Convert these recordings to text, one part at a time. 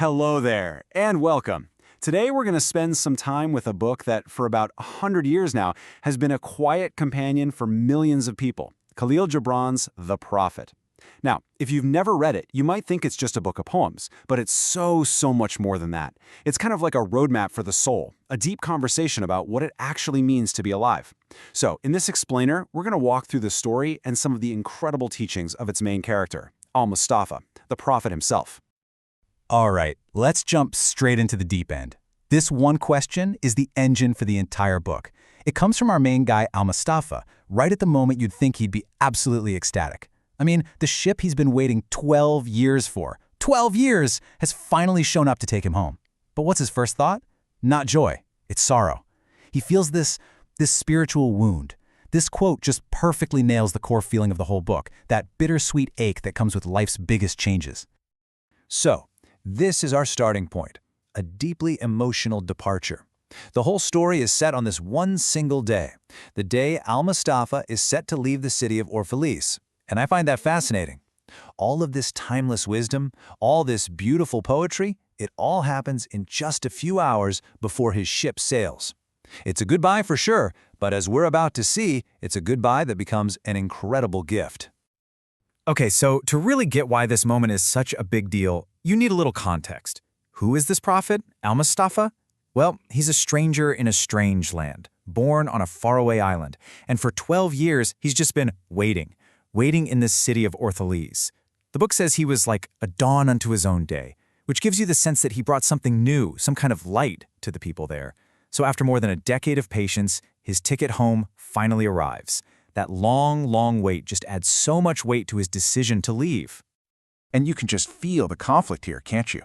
Hello there, and welcome. Today we're going to spend some time with a book that, for about 100 years now, has been a quiet companion for millions of people, Khalil Gibran's The Prophet. Now, if you've never read it, you might think it's just a book of poems, but it's so much more than that. It's kind of like a roadmap for the soul, a deep conversation about what it actually means to be alive. So, in this explainer, we're going to walk through the story and some of the incredible teachings of its main character, Al-Mustafa, the prophet himself. All right, let's jump straight into the deep end. This one question is the engine for the entire book. It comes from our main guy, Al-Mustafa, right at the moment you'd think he'd be absolutely ecstatic. I mean, the ship he's been waiting 12 years for, 12 years, has finally shown up to take him home. But what's his first thought? Not joy, it's sorrow. He feels this spiritual wound. This quote just perfectly nails the core feeling of the whole book, that bittersweet ache that comes with life's biggest changes. So, this is our starting point, a deeply emotional departure. The whole story is set on this one single day, the day Al-Mustafa is set to leave the city of Orphalese. And I find that fascinating. All of this timeless wisdom, all this beautiful poetry, it all happens in just a few hours before his ship sails. It's a goodbye for sure, but as we're about to see, it's a goodbye that becomes an incredible gift. Okay, so to really get why this moment is such a big deal, you need a little context. Who is this prophet, Al-Mustafa? Well, he's a stranger in a strange land, born on a faraway island, and for 12 years he's just been waiting in this city of Orphalese. The book says he was like a dawn unto his own day, which gives you the sense that he brought something new, some kind of light to the people there. So after more than a decade of patience, his ticket home finally arrives. That long wait just adds so much weight to his decision to leave. And you can just feel the conflict here, can't you?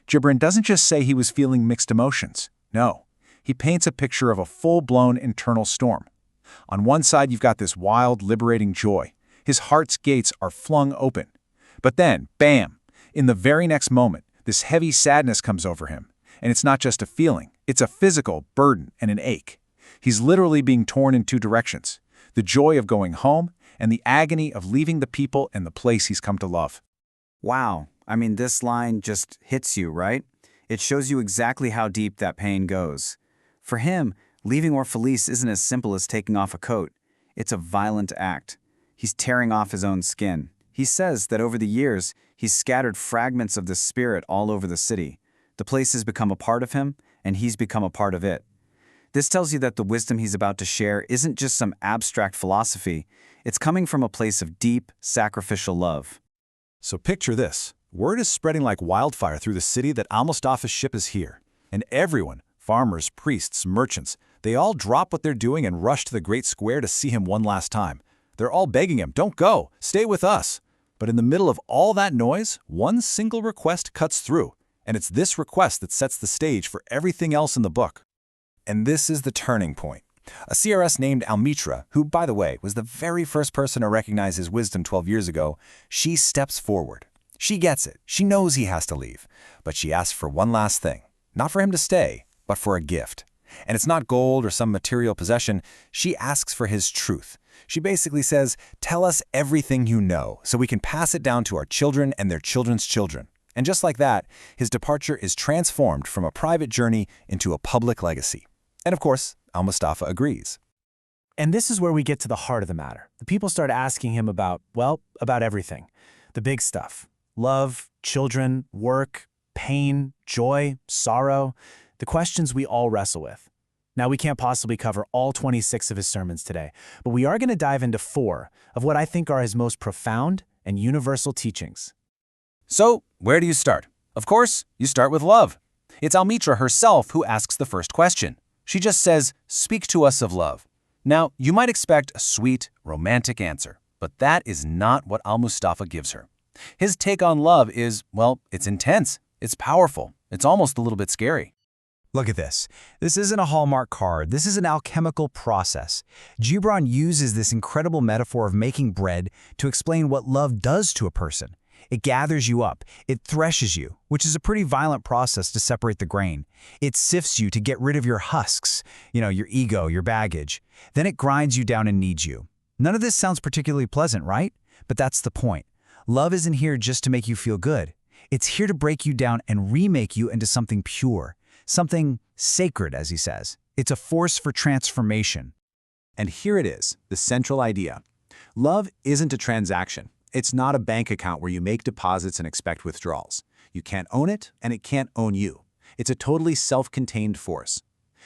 Jibran doesn't just say he was feeling mixed emotions. No, he paints a picture of a full-blown internal storm. On one side, you've got this wild, liberating joy. His heart's gates are flung open. But then, bam, in the very next moment, this heavy sadness comes over him. And it's not just a feeling, it's a physical burden and an ache. He's literally being torn in two directions: the joy of going home and the agony of leaving the people and the place he's come to love. Wow, I mean, this line just hits you, right? It shows you exactly how deep that pain goes. For him, leaving Orphalese isn't as simple as taking off a coat. It's a violent act. He's tearing off his own skin. He says that over the years, he's scattered fragments of the spirit all over the city. The place has become a part of him, and he's become a part of it. This tells you that the wisdom he's about to share isn't just some abstract philosophy. It's coming from a place of deep, sacrificial love. So picture this. Word is spreading like wildfire through the city that Al-Mustafa's ship is here. And everyone, farmers, priests, merchants, they all drop what they're doing and rush to the great square to see him one last time. They're all begging him, "Don't go, stay with us." But in the middle of all that noise, one single request cuts through. And it's this request that sets the stage for everything else in the book. And this is the turning point. A CRS named Almitra, who, by the way, was the very first person to recognize his wisdom 12 years ago, she steps forward. She gets it. She knows he has to leave. But she asks for one last thing. Not for him to stay, but for a gift. And it's not gold or some material possession. She asks for his truth. She basically says, "Tell us everything you know so we can pass it down to our children and their children's children." And just like that, his departure is transformed from a private journey into a public legacy. And of course, Al-Mustafa agrees. And this is where we get to the heart of the matter. The people start asking him about everything. The big stuff. Love, children, work, pain, joy, sorrow. The questions we all wrestle with. Now, we can't possibly cover all 26 of his sermons today, but we are going to dive into 4 of what I think are his most profound and universal teachings. So, where do you start? Of course, you start with love. It's Almitra herself who asks the first question. She just says, "Speak to us of love." Now, you might expect a sweet, romantic answer, but that is not what Al-Mustafa gives her. His take on love is, well, it's intense, it's powerful, it's almost a little bit scary. Look at this. This isn't a Hallmark card. This is an alchemical process. Jibran uses this incredible metaphor of making bread to explain what love does to a person. It gathers you up. It threshes you, which is a pretty violent process to separate the grain. It sifts you to get rid of your husks, your ego, your baggage. Then it grinds you down and kneads you. None of this sounds particularly pleasant, right? But that's the point. Love isn't here just to make you feel good. It's here to break you down and remake you into something pure, something sacred, as he says. It's a force for transformation. And here it is, the central idea. Love isn't a transaction. It's not a bank account where you make deposits and expect withdrawals. You can't own it, and it can't own you. It's a totally self-contained force.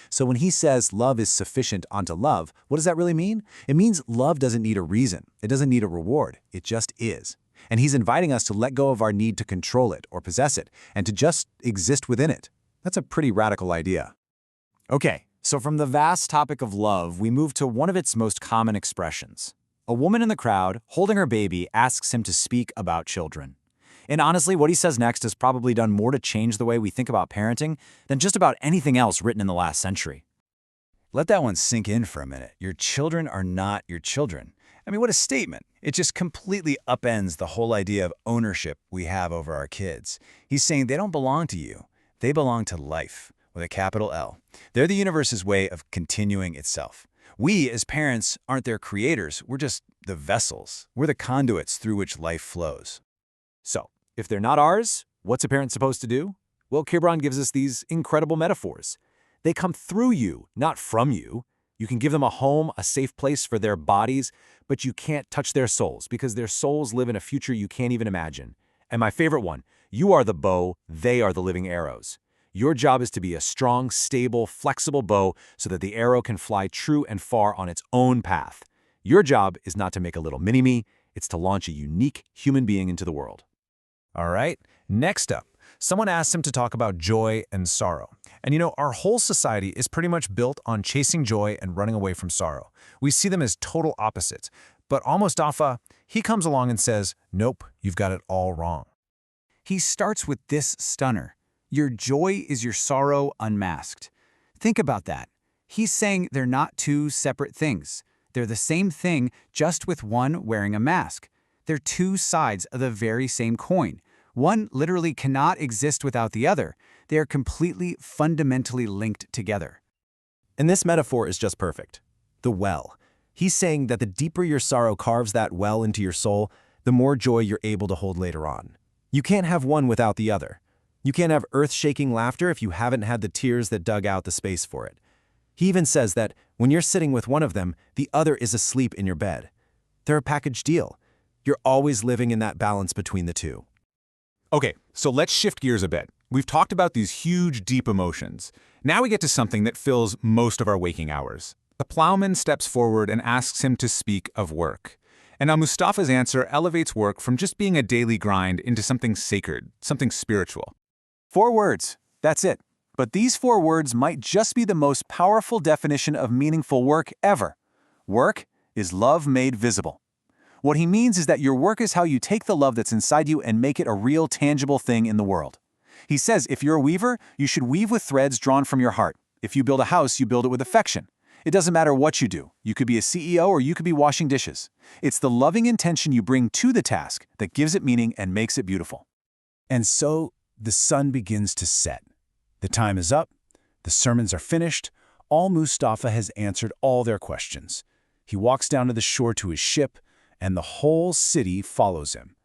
So when he says love is sufficient unto love, what does that really mean? It means love doesn't need a reason. It doesn't need a reward. It just is. And he's inviting us to let go of our need to control it or possess it, and to just exist within it. That's a pretty radical idea. Okay, so from the vast topic of love, we move to one of its most common expressions. A woman in the crowd, holding her baby, asks him to speak about children. And honestly, what he says next has probably done more to change the way we think about parenting than just about anything else written in the last century. Let that one sink in for a minute. Your children are not your children. I mean, what a statement. It just completely upends the whole idea of ownership we have over our kids. He's saying they don't belong to you. They belong to life, with a capital L. They're the universe's way of continuing itself. We, as parents, aren't their creators. We're just the vessels. We're the conduits through which life flows. So, if they're not ours, what's a parent supposed to do? Well, Jibran gives us these incredible metaphors. They come through you, not from you. You can give them a home, a safe place for their bodies, but you can't touch their souls because their souls live in a future you can't even imagine. And my favorite one, you are the bow, they are the living arrows. Your job is to be a strong, stable, flexible bow so that the arrow can fly true and far on its own path. Your job is not to make a little mini-me, it's to launch a unique human being into the world. All right, next up, someone asked him to talk about joy and sorrow. And you know, our whole society is pretty much built on chasing joy and running away from sorrow. We see them as total opposites. But al-Mustafa, he comes along and says, nope, you've got it all wrong. He starts with this stunner. Your joy is your sorrow unmasked. Think about that. He's saying they're not two separate things. They're the same thing, just with one wearing a mask. They're two sides of the very same coin. One literally cannot exist without the other. They are completely, fundamentally linked together. And this metaphor is just perfect. The well. He's saying that the deeper your sorrow carves that well into your soul, the more joy you're able to hold later on. You can't have one without the other. You can't have earth-shaking laughter if you haven't had the tears that dug out the space for it. He even says that when you're sitting with one of them, the other is asleep in your bed. They're a package deal. You're always living in that balance between the two. Okay, so let's shift gears a bit. We've talked about these huge, deep emotions. Now we get to something that fills most of our waking hours. The plowman steps forward and asks him to speak of work. And al-Mustafa's answer elevates work from just being a daily grind into something sacred, something spiritual. 4 words. That's it. But these 4 words might just be the most powerful definition of meaningful work ever. Work is love made visible. What he means is that your work is how you take the love that's inside you and make it a real, tangible thing in the world. He says if you're a weaver, you should weave with threads drawn from your heart. If you build a house, you build it with affection. It doesn't matter what you do. You could be a CEO or you could be washing dishes. It's the loving intention you bring to the task that gives it meaning and makes it beautiful. And so the sun begins to set. The time is up. The sermons are finished. Al-Mustafa has answered all their questions. He walks down to the shore to his ship, and the whole city follows him.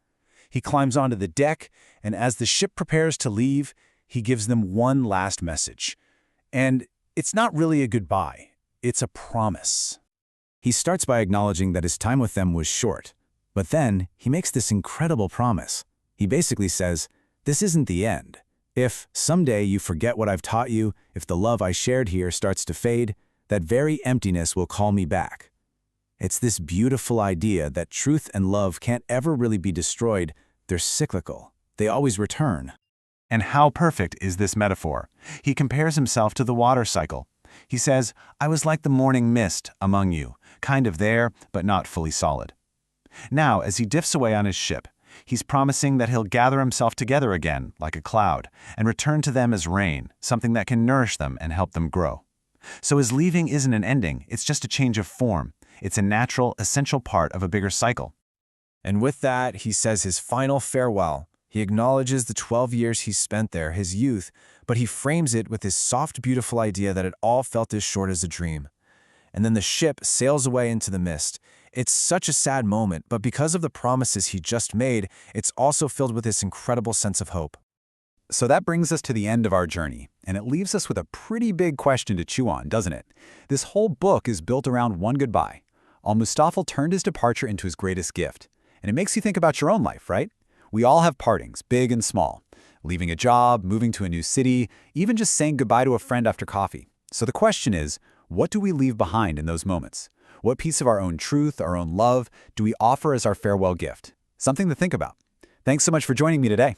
He climbs onto the deck, and as the ship prepares to leave, he gives them one last message. And it's not really a goodbye. It's a promise. He starts by acknowledging that his time with them was short, but then he makes this incredible promise. He basically says, this isn't the end. If someday you forget what I've taught you, if the love I shared here starts to fade, that very emptiness will call me back. It's this beautiful idea that truth and love can't ever really be destroyed. They're cyclical. They always return. And how perfect is this metaphor? He compares himself to the water cycle. He says, I was like the morning mist among you, kind of there, but not fully solid. Now, as he diffs away on his ship, he's promising that he'll gather himself together again, like a cloud, and return to them as rain, something that can nourish them and help them grow. So his leaving isn't an ending, it's just a change of form. It's a natural, essential part of a bigger cycle. And with that, he says his final farewell. He acknowledges the 12 years he spent there, his youth, but he frames it with his soft, beautiful idea that it all felt as short as a dream. And then the ship sails away into the mist. it's such a sad moment, but because of the promises he just made, it's also filled with this incredible sense of hope. So that brings us to the end of our journey, and it leaves us with a pretty big question to chew on, doesn't it? This whole book is built around one goodbye. Al-Mustafa turned his departure into his greatest gift. And it makes you think about your own life, right? We all have partings, big and small. Leaving a job, moving to a new city, even just saying goodbye to a friend after coffee. So the question is, what do we leave behind in those moments? What piece of our own truth, our own love, do we offer as our farewell gift? Something to think about. Thanks so much for joining me today.